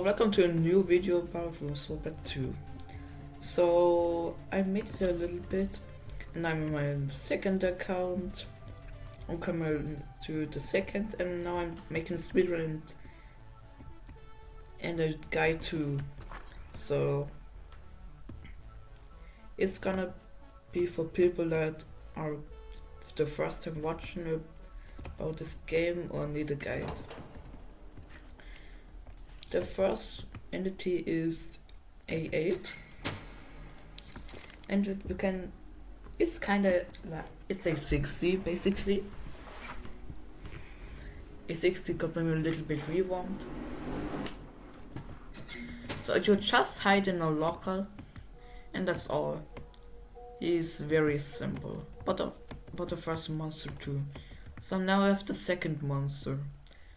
Welcome to a new video about rooms for bad2. So I made it a little bit and I'm on my second account. I'm coming to the second and now I'm making speedrun and a guide too. So it's gonna be for people that are the first time watching about this game or need a guide. The first entity is A8 and you can, it's kinda like, it's a 60 basically. A 60 got maybe a little bit revamped. So you just hide in a locker and that's all. He's very simple, but the first monster too. So now we have the second monster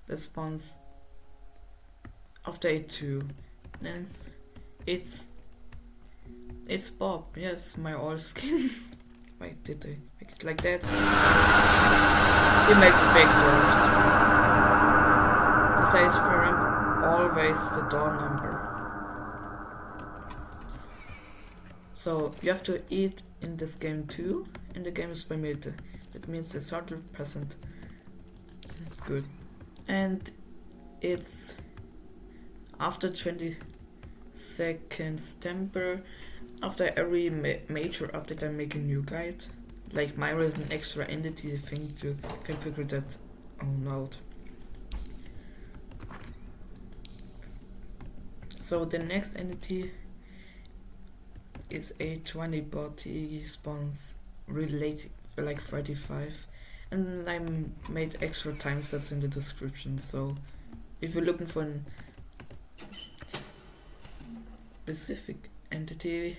that spawns after A2, and it's Bob. Yes, my old skin. Why did I make it like that? He makes fake doors. The size for him always the door number. So you have to eat in this game too, and the game is by minute. That means it's 100%. It's good, and it's after 22nd September, after every major update I make a new guide. Like mine is an extra entity thing to can figure that out. So the next entity is A20, but he spawns really late, like 35. And I made extra time sets in the description, so if you're looking for an specific entity,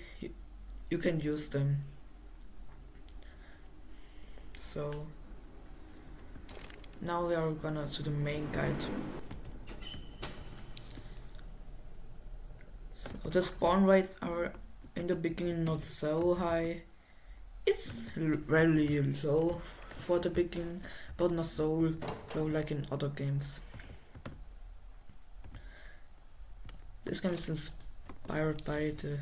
you can use them. So now we are gonna to the main guide. So the spawn rates are in the beginning not so high. It's really low for the beginning, but not so low like in other games. This game is inspired by the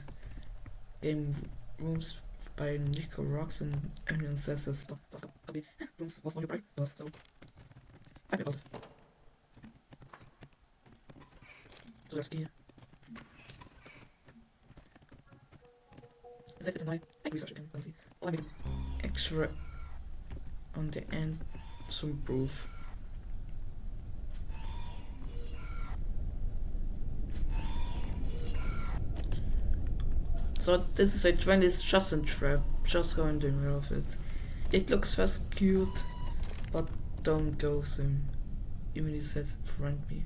game Rooms by Nico Rocks and Onion says that stuff Rooms was only bright so I about it. So let's see. This is my research again, let's see. Oh, I made extra on the end to improve. So this is a trend, it's just a trap, just go in the middle of it. It looks first cute, but don't go soon. Even if it says friend me.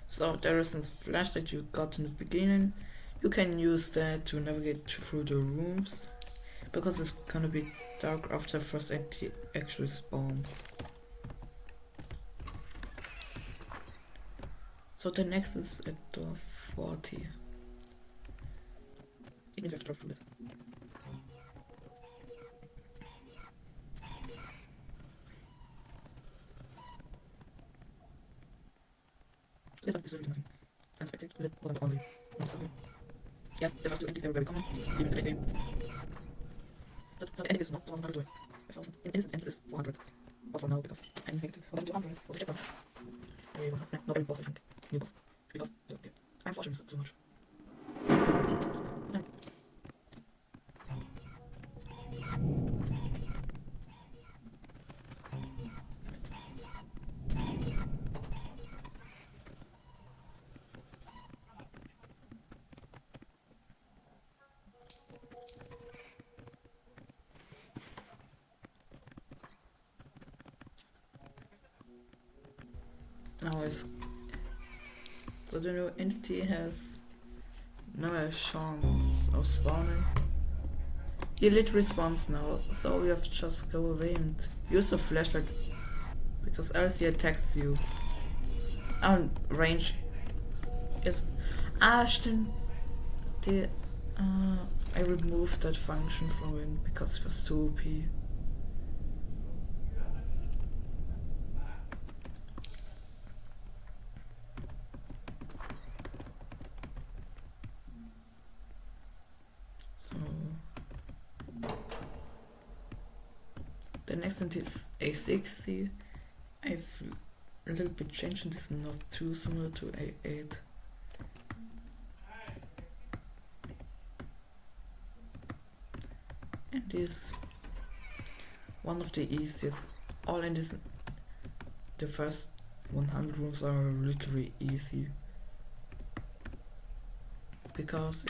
So there is this flash that you got in the beginning. You can use that to navigate through the rooms, because it's gonna be dark after first entity actually spawns. So the next is at door 40. It means you have to drop through it. This is really nothing. Unexpected, but only. Yes, the first two entries are very common, even in the late game. So the ending is not 100 to 1,000. In this end is 400. But for now, because I'm making it 200 for the checkpoints. No, every boss I think. New boss. Because okay. I'm fortunate so much. Now it's so the new entity has no chance of spawning. He literally spawns now, so you have to just go away and use a flashlight because else he attacks you. Range is Ashton. The I removed that function from it because it was too OP. So the next one is A60. I've a little bit changed, this is not too similar to A8. And is one of the easiest. All in this, the first 100 rooms are literally easy because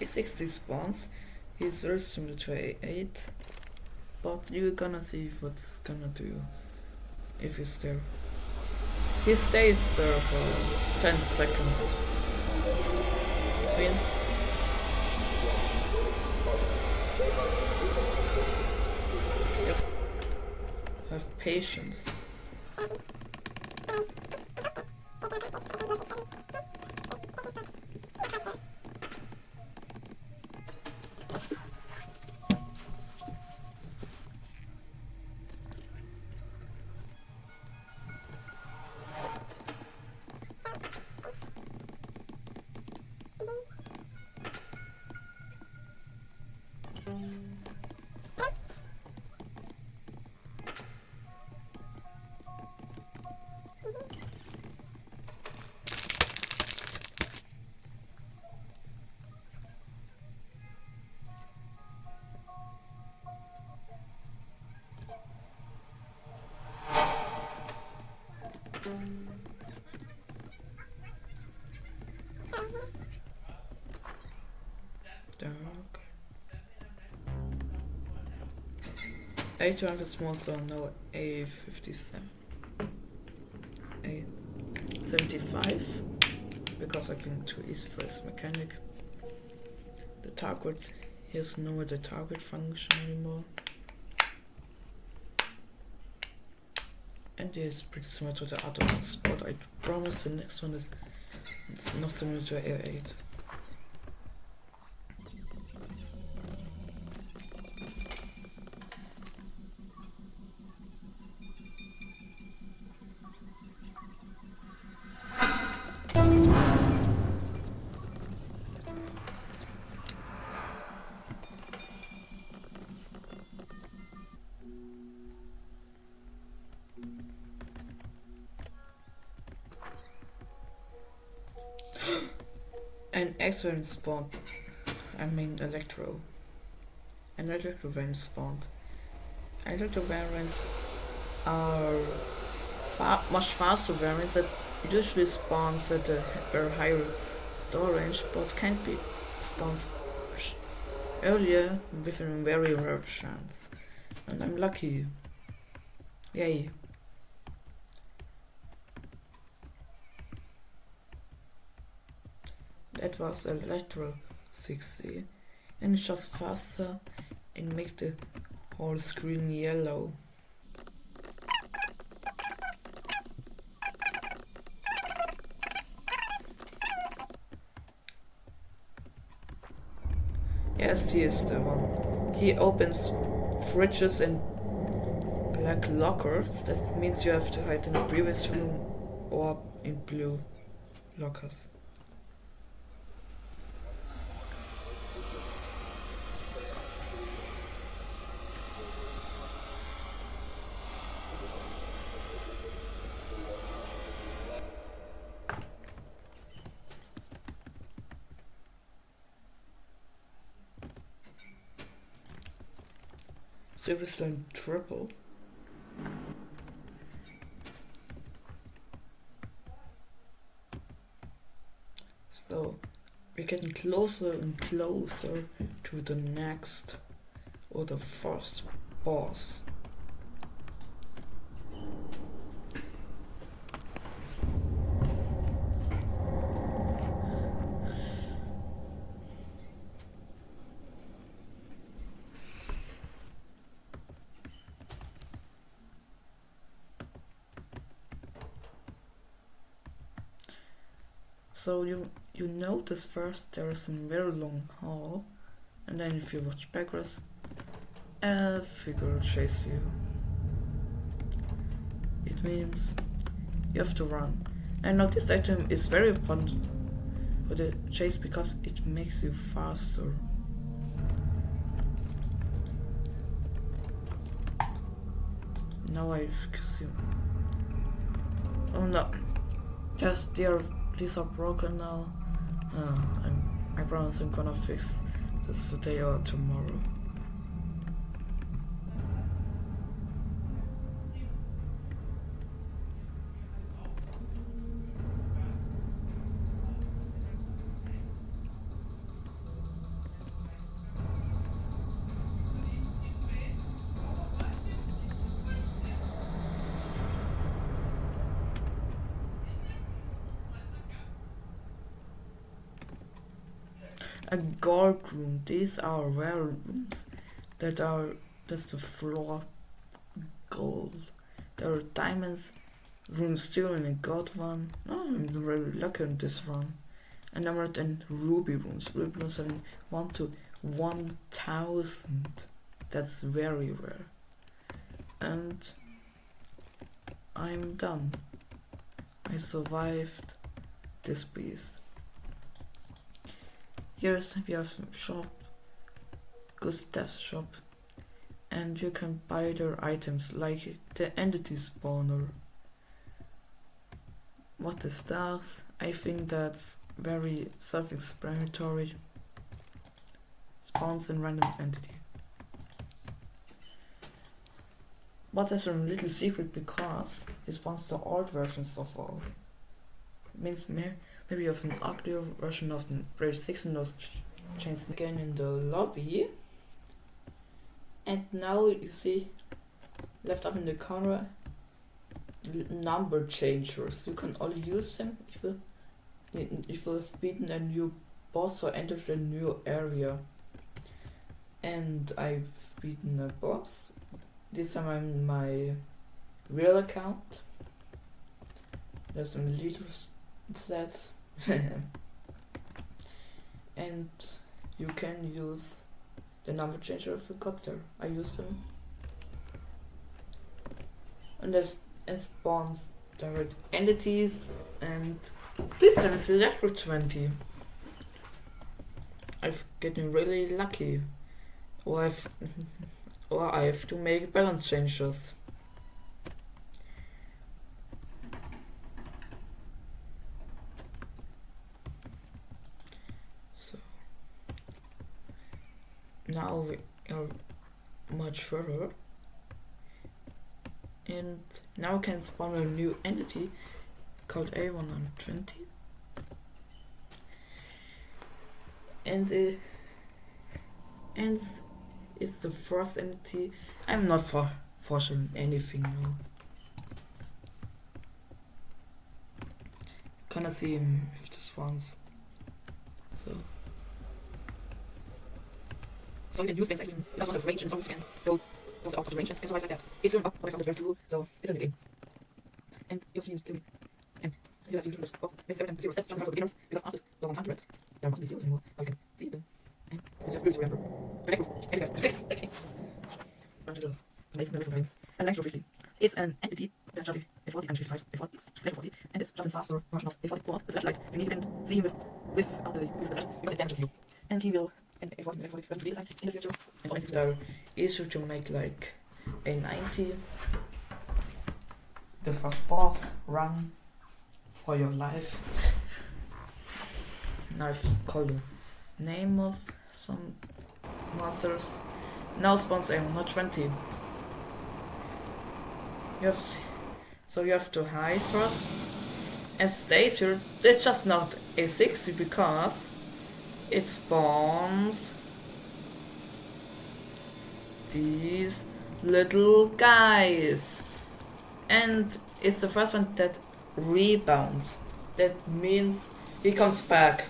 A60 spawns. He's very similar to A8, but you're gonna see what he's gonna do if he's there. He stays there for 10 seconds. Means you have patience. Dark. 800 small, so no A57. A75 because I think too easy for his mechanic. The target, here's no the target function anymore. And it's pretty similar to the other ones, but I promise the next one is it's not similar to A8. An excellent spawn. I mean Electro. An Electro variant spawned. Electro variants are much faster variants that usually spawns at a very higher door range, but can't be spawns earlier with a very rare chance. And I'm lucky. Yay. That was Electro 60, and it's just faster and make the whole screen yellow. Yes, he is the one. He opens fridges and black lockers. That means you have to hide in the previous room or in blue lockers. Service line triple. So we're getting closer and closer to the next or the first boss. So you notice first there is a very long hall, and then if you watch backwards, a figure will chase you. It means you have to run. And now this item is very important for the chase because it makes you faster. Now I focus you. Oh no, these are broken now. I promise I'm gonna fix this today or tomorrow. A gold room. These are rare rooms that's the floor gold. There are diamonds rooms too, and I got one. Oh, I'm really lucky on this one. And I'm at in ruby rooms. Ruby rooms have 1 to 1000. That's very rare. And I'm done. I survived this beast. Here's we have some shop, Gustav's shop, and you can buy their items like the entity spawner. What is that? I think that's very self-explanatory. Spawns in random entity. But there's a little secret because it spawns the old versions of all. Means maybe you have an uglier version of the Grade 6 and those chains again in the lobby. And now you see left up in the corner number changers. You can only use them if you have beaten a new boss or entered a new area. And I've beaten a boss. This time I'm in my real account. There's some little stats. And you can use the number changer if you got there. I use them. And there's spawns direct entities, and this time it's level 20. I've getting really lucky. Or I have to make balance changes. So now we are much further, and now we can spawn a new entity called A120, and it's the first entity. I'm not forcing anything now. Gonna see him if this one's so you can use space action. You also have range and songs can go out of the range and can survive like that. It's going up, but I found it very cool, so it's a good game. And you'll see and you have seen this both makes everything 0 stats just enough for beginners because after no one can't it. There must be zeros anymore, so you can see them. And you have really to remember. Okay. And Electro 50. It's an entity that's just a 40 and 55. A 40 is Electro 40, and it's just a faster version of a 40 quad with flashlight. You can see him without the use of the flash because it damages you. And he will and a 40 to be designed in the future. And it's there easier to make like a 90. The first boss run for your life. Now I've called the name of some monsters. Now spawns a not 20. You have to hide first, and stays here. It's just not A60 because it spawns these little guys. And it's the first one that rebounds. That means he comes back.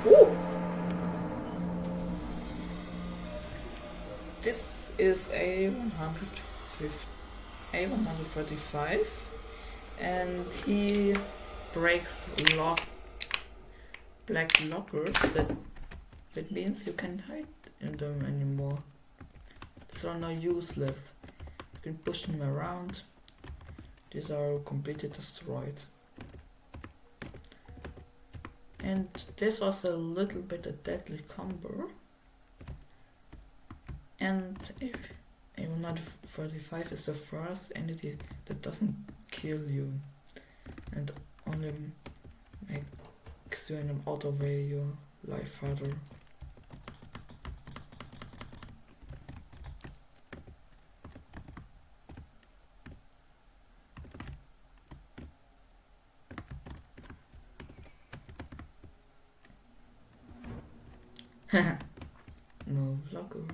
Ooh. This is A135, and he breaks black lockers. That means you can't hide in them anymore. These are now useless. You can push them around. These are completely destroyed. And this was a little bit a deadly combo. And if A135 is the first entity that doesn't kill you and only makes you in an auto way your life further. No blockers.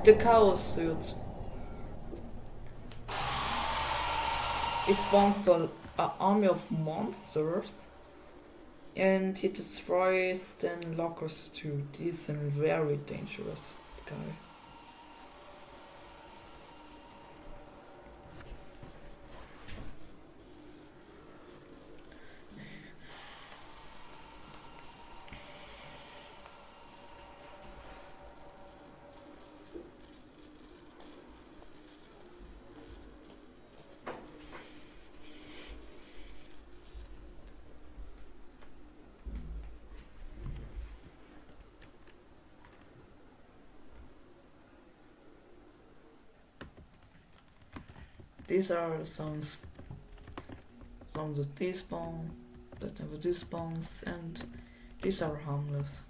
The chaos suit. He spawns an army of monsters and he destroys then lockers too. He's a very dangerous guy. These are some that despawn, that never despawns, and these are harmless.